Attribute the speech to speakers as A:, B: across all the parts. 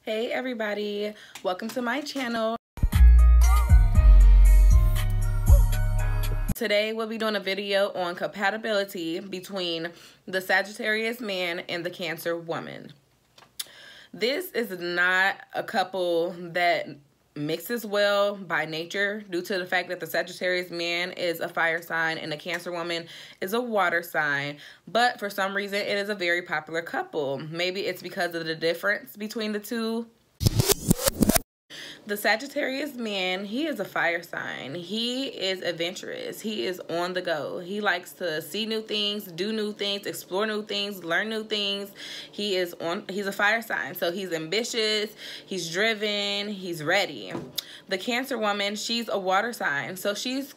A: Hey everybody, welcome to my channel. Today we'll be doing a video on compatibility between the Sagittarius man and the Cancer woman. This is not a couple that mixes well by nature due to the fact that the Sagittarius man is a fire sign and the Cancer woman is a water sign, but for some reason it is a very popular couple. Maybe it's because of the difference between the two. The Sagittarius man, he is a fire sign. He is adventurous. He is on the go. He likes to see new things, do new things, explore new things, learn new things. He's a fire sign. So he's ambitious, he's driven, he's ready. The Cancer woman, she's a water sign. So she's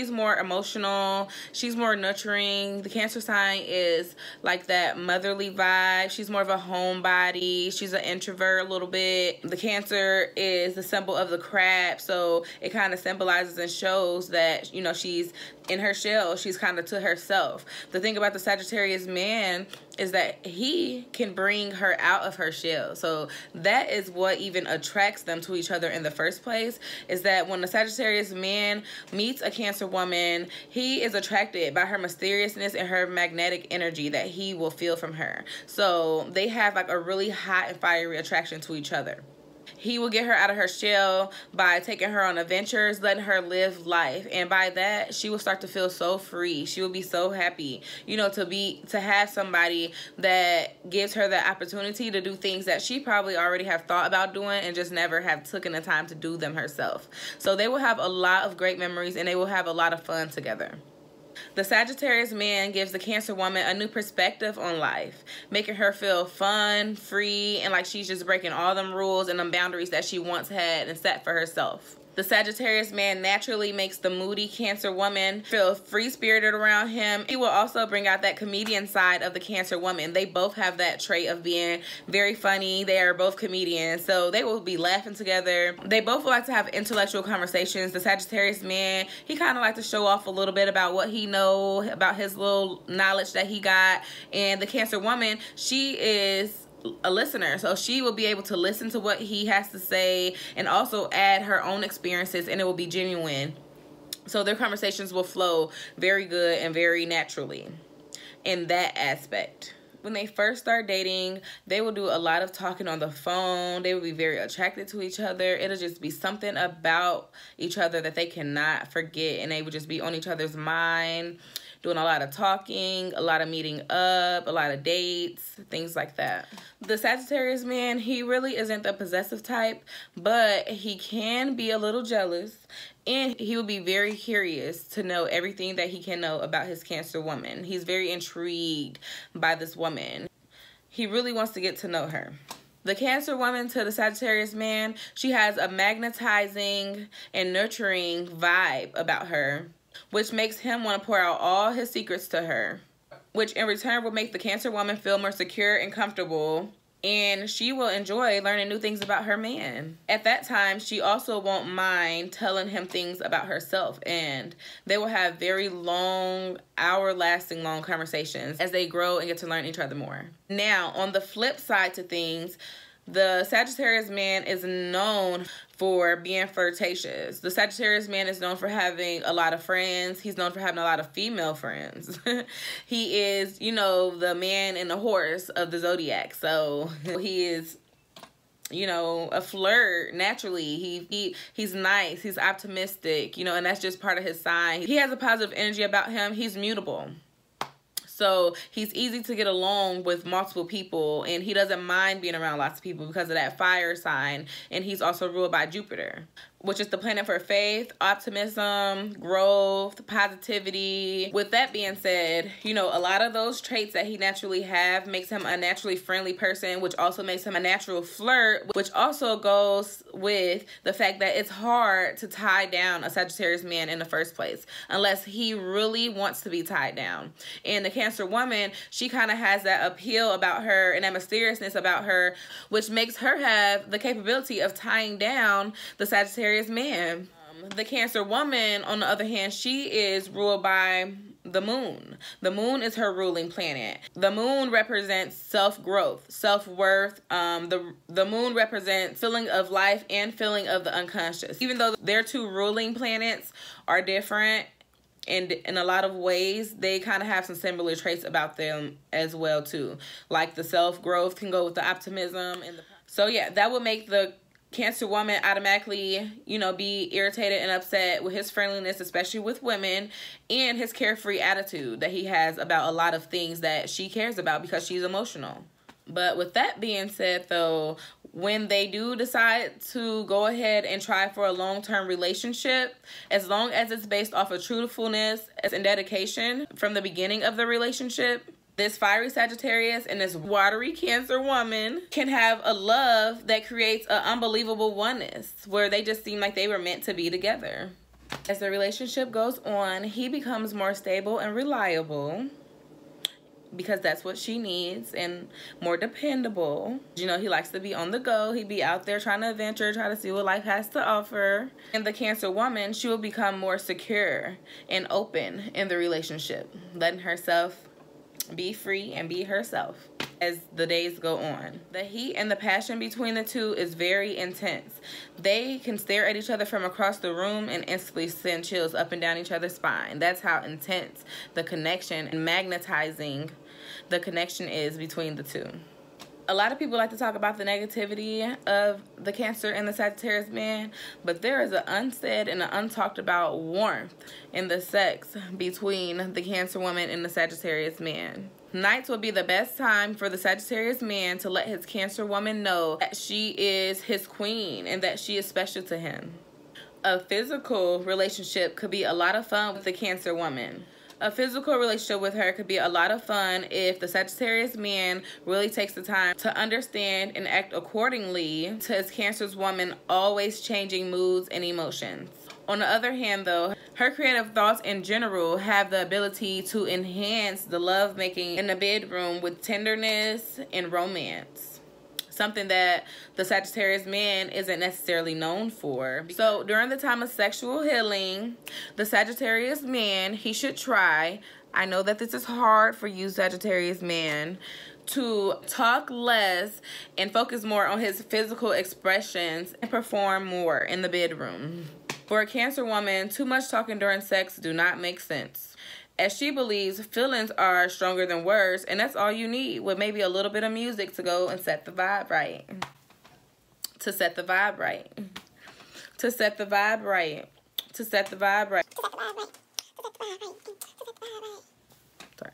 A: more emotional, she's more nurturing. The Cancer sign is like that motherly vibe. She's more of a homebody. She's an introvert a little bit. The Cancer is the symbol of the crab, so it kind of symbolizes and shows that, you know, she's in her shell. She's kind of to herself. The thing about the Sagittarius man is that he can bring her out of her shell. So that is what even attracts them to each other in the first place, is that when the Sagittarius man meets a Cancer woman, he is attracted by her mysteriousness and her magnetic energy that he will feel from her. So they have like a really hot and fiery attraction to each other. He will get her out of her shell by taking her on adventures, letting her live life. And by that, she will start to feel so free. She will be so happy, you know, to have somebody that gives her the opportunity to do things that she probably already have thought about doing and just never have taken the time to do them herself. So they will have a lot of great memories and they will have a lot of fun together. The Sagittarius man gives the Cancer woman a new perspective on life, making her feel fun, free, and like she's just breaking all them rules and them boundaries that she once had and set for herself. The Sagittarius man naturally makes the moody Cancer woman feel free-spirited around him. He will also bring out that comedian side of the Cancer woman. They both have that trait of being very funny. They are both comedians, so they will be laughing together. They both like to have intellectual conversations. The Sagittarius man, he kind of like to show off a little bit about what he knows, about his little knowledge that he got. And the Cancer woman, she is a listener, so she will be able to listen to what he has to say and also add her own experiences, and it will be genuine. So their conversations will flow very good and very naturally in that aspect. When they first start dating, they will do a lot of talking on the phone. They will be very attracted to each other. It'll just be something about each other that they cannot forget, and they would just be on each other's mind, doing a lot of talking, a lot of meeting up, a lot of dates, things like that. The Sagittarius man, he really isn't the possessive type, but he can be a little jealous, and he will be very curious to know everything that he can know about his Cancer woman. He's very intrigued by this woman. He really wants to get to know her. The Cancer woman to the Sagittarius man, she has a magnetizing and nurturing vibe about her, which makes him want to pour out all his secrets to her, which in return will make the Cancer woman feel more secure and comfortable, and she will enjoy learning new things about her man. At that time, she also won't mind telling him things about herself, and they will have very long, hour-lasting long conversations as they grow and get to learn each other more. Now, on the flip side to things, the Sagittarius man is known for being flirtatious. The Sagittarius man is known for having a lot of friends. He's known for having a lot of female friends. He is, you know, the man and the horse of the zodiac. So he is, you know, a flirt naturally. He's nice, he's optimistic, you know, and that's just part of his sign. He has a positive energy about him. He's mutable. So he's easy to get along with multiple people, and he doesn't mind being around lots of people because of that fire sign. And he's also ruled by Jupiter, which is the planet for faith, optimism, growth, positivity. With that being said, you know, a lot of those traits that he naturally have makes him a naturally friendly person, which also makes him a natural flirt, which also goes with the fact that it's hard to tie down a Sagittarius man in the first place unless he really wants to be tied down. And the Cancer woman, she kind of has that appeal about her and that mysteriousness about her, which makes her have the capability of tying down the Sagittarius man. The Cancer woman, on the other hand, she is ruled by the moon. The moon is her ruling planet. The moon represents self-growth, self-worth. The moon represents feeling of life and feeling of the unconscious. Even though their two ruling planets are different and in a lot of ways, they kind of have some similar traits about them as well too. Like the self-growth can go with the optimism. So yeah, that would make the Cancer woman automatically, you know, be irritated and upset with his friendliness, especially with women, and his carefree attitude that he has about a lot of things that she cares about because she's emotional. But with that being said, though, when they do decide to go ahead and try for a long-term relationship, as long as it's based off of truthfulness and dedication from the beginning of the relationship, this fiery Sagittarius and this watery Cancer woman can have a love that creates an unbelievable oneness where they just seem like they were meant to be together. As the relationship goes on, he becomes more stable and reliable because that's what she needs, and more dependable. You know, he likes to be on the go. He be out there trying to adventure, try to see what life has to offer. And the Cancer woman, she will become more secure and open in the relationship, letting herself be free and be herself as the days go on. The heat and the passion between the two is very intense. They can stare at each other from across the room and instantly send chills up and down each other's spine. That's how intense the connection and magnetizing the connection is between the two. A lot of people like to talk about the negativity of the Cancer and the Sagittarius man, but there is an unsaid and an untalked about warmth in the sex between the Cancer woman and the Sagittarius man. Nights will be the best time for the Sagittarius man to let his Cancer woman know that she is his queen and that she is special to him. A physical relationship could be a lot of fun with the Cancer woman. A physical relationship with her could be a lot of fun if the Sagittarius man really takes the time to understand and act accordingly to his Cancer's woman always changing moods and emotions. On the other hand, though, her creative thoughts in general have the ability to enhance the lovemaking in the bedroom with tenderness and romance. Something that the Sagittarius man isn't necessarily known for. So during the time of sexual healing, the Sagittarius man, he should try, I know that this is hard for you Sagittarius man, to talk less and focus more on his physical expressions and perform more in the bedroom. For a Cancer woman, too much talking during sex do not make sense, as she believes feelings are stronger than words, and that's all you need, with maybe a little bit of music to go and set the vibe right. To set the vibe right. To set the vibe right. To set the vibe right. Sorry.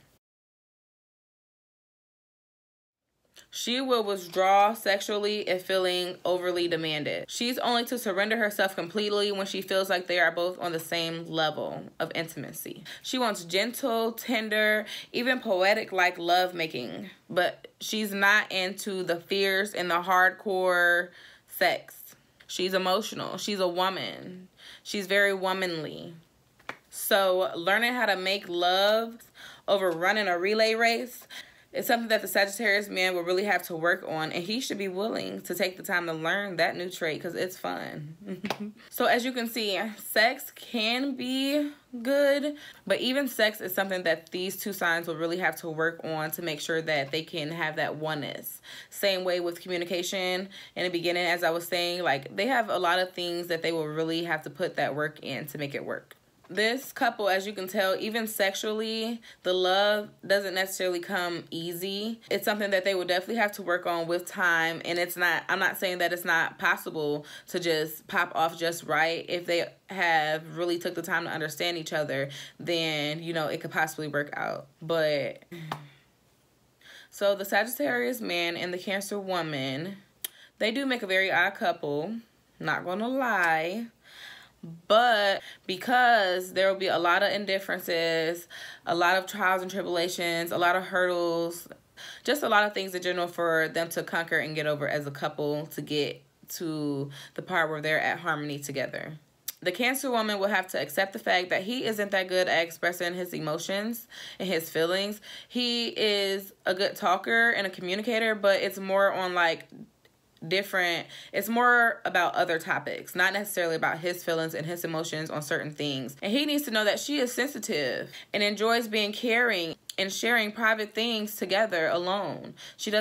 A: She will withdraw sexually if feeling overly demanded. She's only to surrender herself completely when she feels like they are both on the same level of intimacy. She wants gentle, tender, even poetic-like lovemaking, but she's not into the fierce and the hardcore sex. She's emotional. She's a woman. She's very womanly. So learning how to make love over running a relay race, it's something that the Sagittarius man will really have to work on, and he should be willing to take the time to learn that new trait because it's fun. So as you can see, sex can be good, but even sex is something that these two signs will really have to work on to make sure that they can have that oneness. Same way with communication in the beginning, as I was saying, like they have a lot of things that they will really have to put that work in to make it work. This couple, as you can tell, even sexually, the love doesn't necessarily come easy. It's something that they will definitely have to work on with time. And it's not, I'm not saying that it's not possible to just pop off just right. If they have really took the time to understand each other, then, you know, it could possibly work out. But, so the Sagittarius man and the Cancer woman, they do make a very odd couple. Not gonna lie. But because there will be a lot of indifferences, a lot of trials and tribulations, a lot of hurdles, just a lot of things in general for them to conquer and get over as a couple to get to the part where they're at harmony together. The Cancer woman will have to accept the fact that he isn't that good at expressing his emotions and his feelings. He is a good talker and a communicator, but it's more on like different. It's more about other topics, not necessarily about his feelings and his emotions on certain things. And he needs to know that she is sensitive and enjoys being caring and sharing private things together alone. She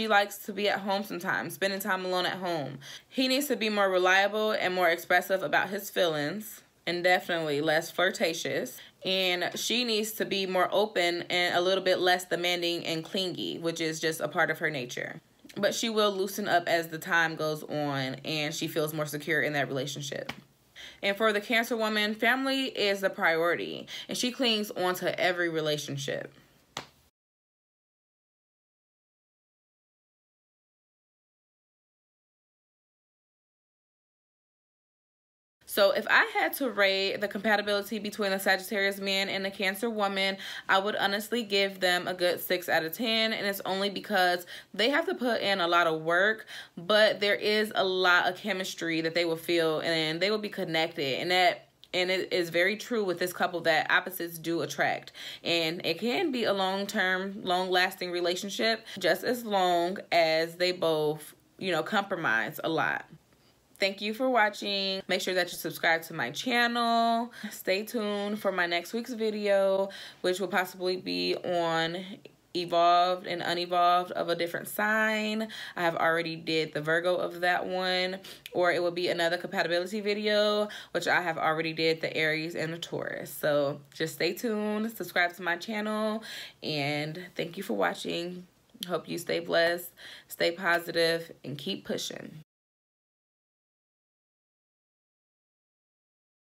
A: likes to be at home sometimes, spending time alone at home. He needs to be more reliable and more expressive about his feelings, and definitely less flirtatious. And she needs to be more open and a little bit less demanding and clingy, which is just a part of her nature. But she will loosen up as the time goes on and she feels more secure in that relationship. And for the Cancer woman, family is the priority, and she clings onto every relationship. So if I had to rate the compatibility between the Sagittarius man and the Cancer woman, I would honestly give them a good 6 out of 10. And it's only because they have to put in a lot of work, but there is a lot of chemistry that they will feel and they will be connected. And it is very true with this couple that opposites do attract. And it can be a long-term, long-lasting relationship, just as long as they both, compromise a lot. Thank you for watching. Make sure that you subscribe to my channel. Stay tuned for my next week's video, which will possibly be on evolved and unevolved of a different sign. I have already did the Virgo of that one, or it will be another compatibility video, which I have already did the Aries and the Taurus. So just stay tuned, subscribe to my channel, and thank you for watching. Hope you stay blessed, stay positive, and keep pushing.